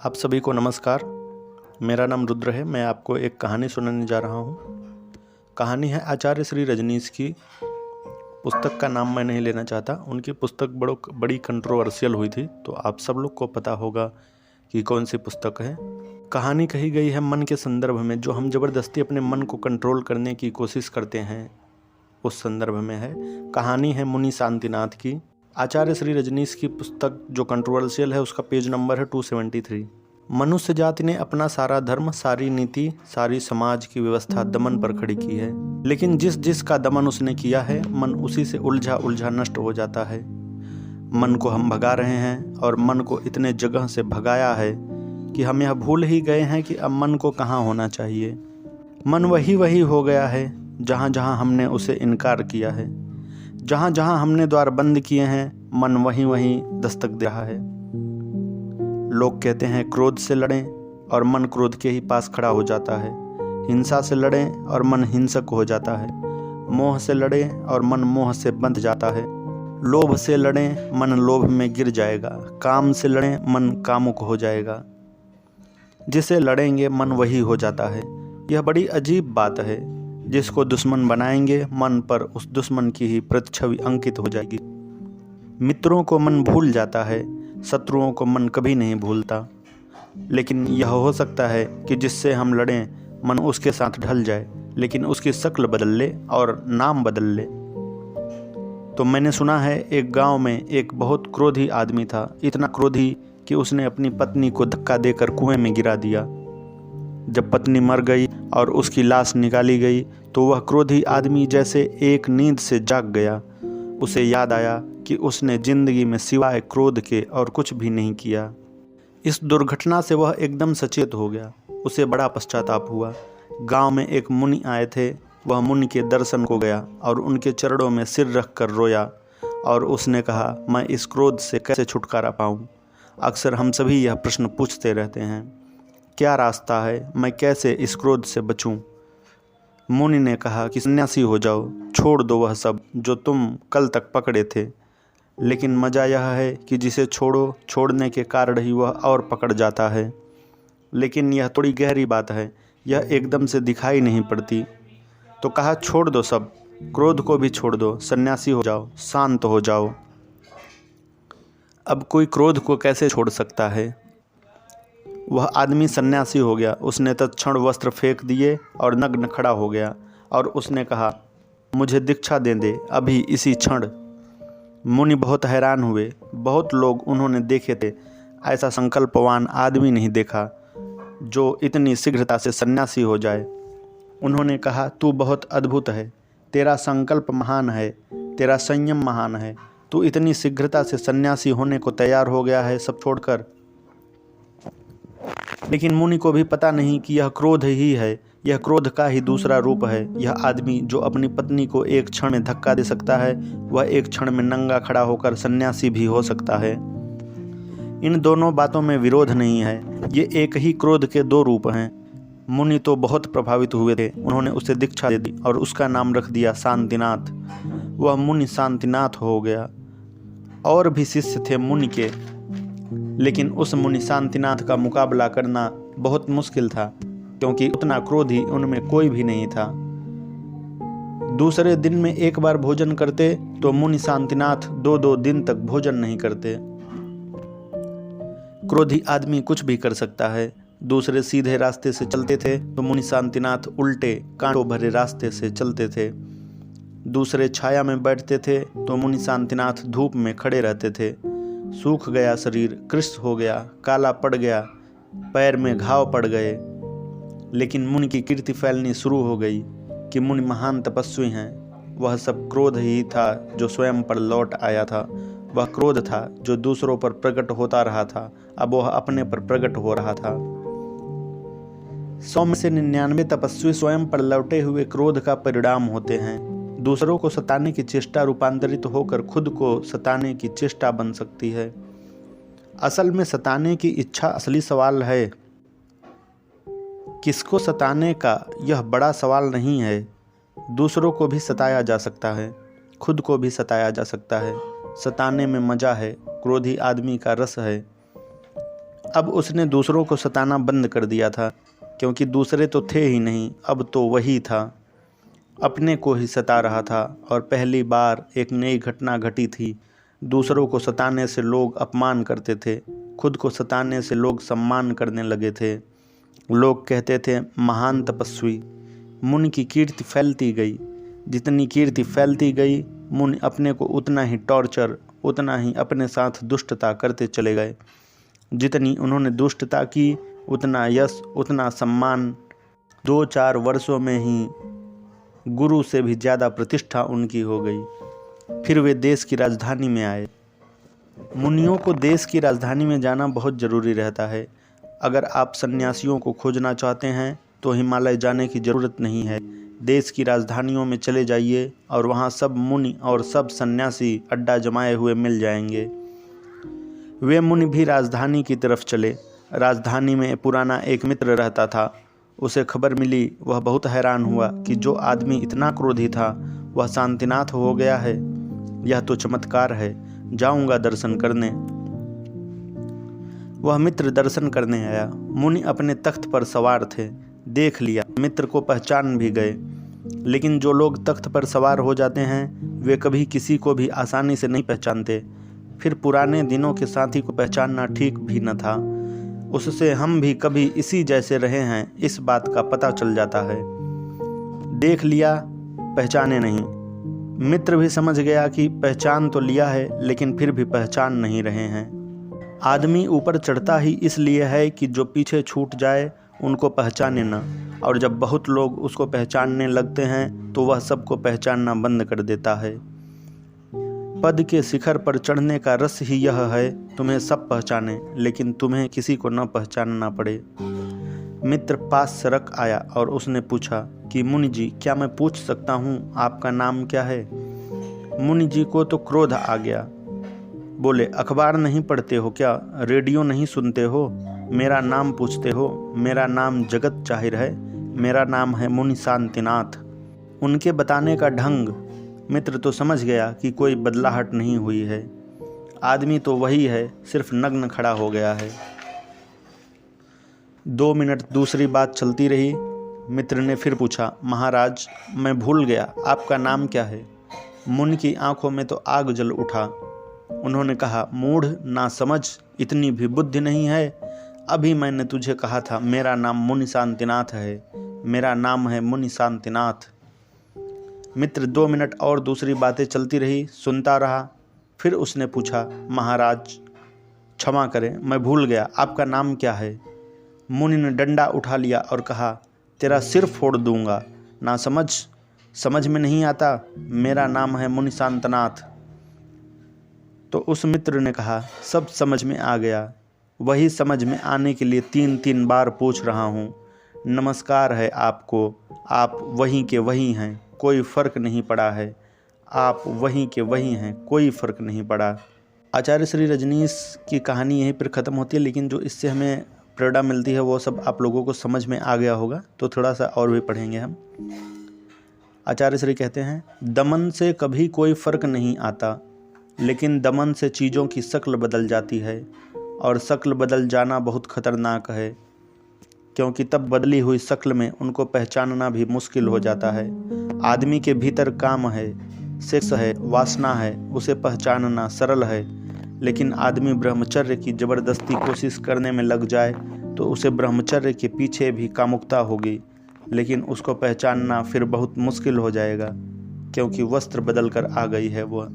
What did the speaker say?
आप सभी को नमस्कार। मेरा नाम रुद्र है। मैं आपको एक कहानी सुनाने जा रहा हूँ। कहानी है आचार्य श्री रजनीश की। पुस्तक का नाम मैं नहीं लेना चाहता। उनकी पुस्तक बड़ी कंट्रोवर्शियल हुई थी, तो आप सब लोग को पता होगा कि कौन सी पुस्तक है। कहानी कही गई है मन के संदर्भ में, जो हम ज़बरदस्ती अपने मन को कंट्रोल करने की कोशिश करते हैं, उस संदर्भ में है। कहानी है मुनि शांतिनाथ की। आचार्य श्री रजनीश की पुस्तक जो कंट्रोवर्शियल है, उसका पेज नंबर है 273। मनुष्य जाति ने अपना सारा धर्म, सारी नीति, सारी समाज की व्यवस्था दमन पर खड़ी की है, लेकिन जिस जिस का दमन उसने किया है, मन उसी से उलझा उलझा नष्ट हो जाता है। मन को हम भगा रहे हैं और मन को इतने जगह से भगाया है कि हम यह भूल ही गए हैं कि अब मन को कहाँ होना चाहिए। मन वही वही हो गया है जहाँ जहाँ हमने उसे इनकार किया है। जहाँ जहाँ हमने द्वार बंद किए हैं, मन वहीं वहीं दस्तक दे रहा है। लोग कहते हैं क्रोध से लड़ें, और मन क्रोध के ही पास खड़ा हो जाता है। हिंसा से लड़ें और मन हिंसक हो जाता है। मोह से लड़ें और मन मोह से बंध जाता है। लोभ से लड़ें, मन लोभ में गिर जाएगा। काम से लड़ें, मन कामुक हो जाएगा। जिसे लड़ेंगे मन वही हो जाता है। यह बड़ी अजीब बात है। जिसको दुश्मन बनाएंगे, मन पर उस दुश्मन की ही प्रतिछवि अंकित हो जाएगी। मित्रों को मन भूल जाता है, शत्रुओं को मन कभी नहीं भूलता। लेकिन यह हो सकता है कि जिससे हम लड़ें, मन उसके साथ ढल जाए, लेकिन उसकी शक्ल बदल ले और नाम बदल ले। तो मैंने सुना है, एक गांव में एक बहुत क्रोधी आदमी था। इतना क्रोधी कि उसने अपनी पत्नी को धक्का देकर कुएं में गिरा दिया। जब पत्नी मर गई और उसकी लाश निकाली गई, तो वह क्रोधी आदमी जैसे एक नींद से जाग गया। उसे याद आया कि उसने जिंदगी में सिवाय क्रोध के और कुछ भी नहीं किया। इस दुर्घटना से वह एकदम सचेत हो गया। उसे बड़ा पश्चाताप हुआ। गांव में एक मुनि आए थे। वह मुनि के दर्शन को गया और उनके चरणों में सिर रख कर रोया, और उसने कहा, मैं इस क्रोध से कैसे छुटकारा पाऊँ। अक्सर हम सभी यह प्रश्न पूछते रहते हैं, क्या रास्ता है, मैं कैसे इस क्रोध से बचूं। मुनि ने कहा कि सन्यासी हो जाओ, छोड़ दो वह सब जो तुम कल तक पकड़े थे। लेकिन मज़ा यह है कि जिसे छोड़ो, छोड़ने के कारण ही वह और पकड़ जाता है। लेकिन यह थोड़ी गहरी बात है, यह एकदम से दिखाई नहीं पड़ती। तो कहा, छोड़ दो सब, क्रोध को भी छोड़ दो, सन्यासी हो जाओ, शांत हो जाओ। अब कोई क्रोध को कैसे छोड़ सकता है। वह आदमी सन्यासी हो गया। उसने तत्क्षण वस्त्र फेंक दिए और नग्न खड़ा हो गया, और उसने कहा, मुझे दीक्षा दे दे अभी इसी क्षण। मुनि बहुत हैरान हुए। बहुत लोग उन्होंने देखे थे, ऐसा संकल्पवान आदमी नहीं देखा जो इतनी शीघ्रता से सन्यासी हो जाए। उन्होंने कहा, तू बहुत अद्भुत है, तेरा संकल्प महान है, तेरा संयम महान है। तू इतनी शीघ्रता से सन्यासी होने को तैयार हो गया है, सब छोड़कर। लेकिन मुनि को भी पता नहीं कि यह क्रोध ही है, यह क्रोध का ही दूसरा रूप है। यह आदमी जो अपनी पत्नी को एक क्षण में धक्का दे सकता है, वह एक क्षण में नंगा खड़ा होकर सन्यासी भी हो सकता है। इन दोनों बातों में विरोध नहीं है। ये एक ही क्रोध के दो रूप हैं। मुनि तो बहुत प्रभावित हुए थे। उन्होंने उसे दीक्षा दे दी और उसका नाम रख दिया शांतिनाथ। वह मुनि शांतिनाथ हो गया। और भी शिष्य थे मुनि के, लेकिन उस मुनि शांतिनाथ का मुकाबला करना बहुत मुश्किल था, क्योंकि उतना क्रोधी उनमें कोई भी नहीं था। दूसरे दिन में एक बार भोजन करते तो मुनि शांतिनाथ 2-2 दिन तक भोजन नहीं करते। क्रोधी आदमी कुछ भी कर सकता है। दूसरे सीधे रास्ते से चलते थे तो मुनि शांतिनाथ उल्टे कांटों भरे रास्ते से चलते थे। दूसरे छाया में बैठते थे तो मुनि शांतिनाथ धूप में खड़े रहते थे। सूख गया शरीर, कृष्ण हो गया, काला पड़ गया, पैर में घाव पड़ गए। लेकिन मुनि की कीर्ति फैलनी शुरू हो गई कि मुनि महान तपस्वी हैं। वह सब क्रोध ही था जो स्वयं पर लौट आया था। वह क्रोध था जो दूसरों पर प्रकट होता रहा था, अब वह अपने पर प्रकट हो रहा था। 100 में से 99 तपस्वी स्वयं पर लौटे हुए क्रोध का परिणाम होते हैं। दूसरों को सताने की चेष्टा रूपांतरित होकर खुद को सताने की चेष्टा बन सकती है। असल में सताने की इच्छा असली सवाल है। किसको सताने का यह बड़ा सवाल नहीं है। दूसरों को भी सताया जा सकता है, खुद को भी सताया जा सकता है। सताने में मजा है, क्रोधी आदमी का रस है। अब उसने दूसरों को सताना बंद कर दिया था, क्योंकि दूसरे तो थे ही नहीं, अब तो वही था। अपने को ही सता रहा था और पहली बार एक नई घटना घटी थी। दूसरों को सताने से लोग अपमान करते थे, खुद को सताने से लोग सम्मान करने लगे थे। लोग कहते थे महान तपस्वी। मुनि की कीर्ति फैलती गई। जितनी कीर्ति फैलती गई, मुनि अपने को उतना ही टॉर्चर, उतना ही अपने साथ दुष्टता करते चले गए। जितनी उन्होंने दुष्टता की, उतना यश, उतना सम्मान। 2-4 वर्षों में ही गुरु से भी ज़्यादा प्रतिष्ठा उनकी हो गई। फिर वे देश की राजधानी में आए। मुनियों को देश की राजधानी में जाना बहुत ज़रूरी रहता है। अगर आप सन्यासियों को खोजना चाहते हैं तो हिमालय जाने की ज़रूरत नहीं है। देश की राजधानियों में चले जाइए और वहाँ सब मुनि और सब सन्यासी अड्डा जमाए हुए मिल जाएंगे। वे मुनि भी राजधानी की तरफ चले। राजधानी में पुराना एक मित्र रहता था। उसे खबर मिली। वह बहुत हैरान हुआ कि जो आदमी इतना क्रोधी था वह शांतिनाथ हो गया है। यह तो चमत्कार है। जाऊंगा दर्शन करने। वह मित्र दर्शन करने आया। मुनि अपने तख्त पर सवार थे। देख लिया, मित्र को पहचान भी गए। लेकिन जो लोग तख्त पर सवार हो जाते हैं वे कभी किसी को भी आसानी से नहीं पहचानते। फिर पुराने दिनों के साथी को पहचानना ठीक भी न था। उससे हम भी कभी इसी जैसे रहे हैं, इस बात का पता चल जाता है। देख लिया, पहचाने नहीं। मित्र भी समझ गया कि पहचान तो लिया है लेकिन फिर भी पहचान नहीं रहे हैं। आदमी ऊपर चढ़ता ही इसलिए है कि जो पीछे छूट जाए उनको पहचाने न, और जब बहुत लोग उसको पहचानने लगते हैं तो वह सबको पहचानना बंद कर देता है। पद के शिखर पर चढ़ने का रस ही यह है, तुम्हें सब पहचाने लेकिन तुम्हें किसी को न पहचानना पड़े। मित्र पास सरक आया और उसने पूछा कि मुनि जी, क्या मैं पूछ सकता हूँ आपका नाम क्या है? मुनि जी को तो क्रोध आ गया। बोले, अखबार नहीं पढ़ते हो क्या? रेडियो नहीं सुनते हो? मेरा नाम पूछते हो? मेरा नाम जगत जाहिर है। मेरा नाम है मुनि शांतिनाथ। उनके बताने का ढंग मित्र तो समझ गया कि कोई बदलाहट नहीं हुई है। आदमी तो वही है, सिर्फ नग्न खड़ा हो गया है। 2 मिनट दूसरी बात चलती रही। मित्र ने फिर पूछा, महाराज मैं भूल गया, आपका नाम क्या है? मुनि की आंखों में तो आग जल उठा। उन्होंने कहा, मूढ़, नासमझ, इतनी भी बुद्धि नहीं है। अभी मैंने तुझे कहा था मेरा नाम मुनि शांतिनाथ है। मेरा नाम है मुनि शांतिनाथ। मित्र 2 मिनट और दूसरी बातें चलती रही, सुनता रहा। फिर उसने पूछा, महाराज क्षमा करें, मैं भूल गया, आपका नाम क्या है? मुनि ने डंडा उठा लिया और कहा, तेरा सिर फोड़ दूंगा, ना समझ में नहीं आता? मेरा नाम है मुनि शांतिनाथ। तो उस मित्र ने कहा, सब समझ में आ गया। वही समझ में आने के लिए 3-3 बार पूछ रहा हूँ। नमस्कार है आपको, आप वहीं के वहीं हैं, कोई फ़र्क नहीं पड़ा है। आप वहीं के वहीं हैं, कोई फ़र्क नहीं पड़ा। आचार्य श्री रजनीश की कहानी यहीं पर ख़त्म होती है, लेकिन जो इससे हमें प्रेरणा मिलती है वो सब आप लोगों को समझ में आ गया होगा, तो थोड़ा सा और भी पढ़ेंगे हम। आचार्य श्री कहते हैं, दमन से कभी कोई फ़र्क नहीं आता, लेकिन दमन से चीज़ों की शक्ल बदल जाती है, और शक्ल बदल जाना बहुत ख़तरनाक है, क्योंकि तब बदली हुई शक्ल में उनको पहचानना भी मुश्किल हो जाता है। आदमी के भीतर काम है, सेक्स है, वासना है, उसे पहचानना सरल है। लेकिन आदमी ब्रह्मचर्य की ज़बरदस्ती कोशिश करने में लग जाए तो उसे ब्रह्मचर्य के पीछे भी कामुकता होगी, लेकिन उसको पहचानना फिर बहुत मुश्किल हो जाएगा, क्योंकि वस्त्र बदल कर आ गई है वह।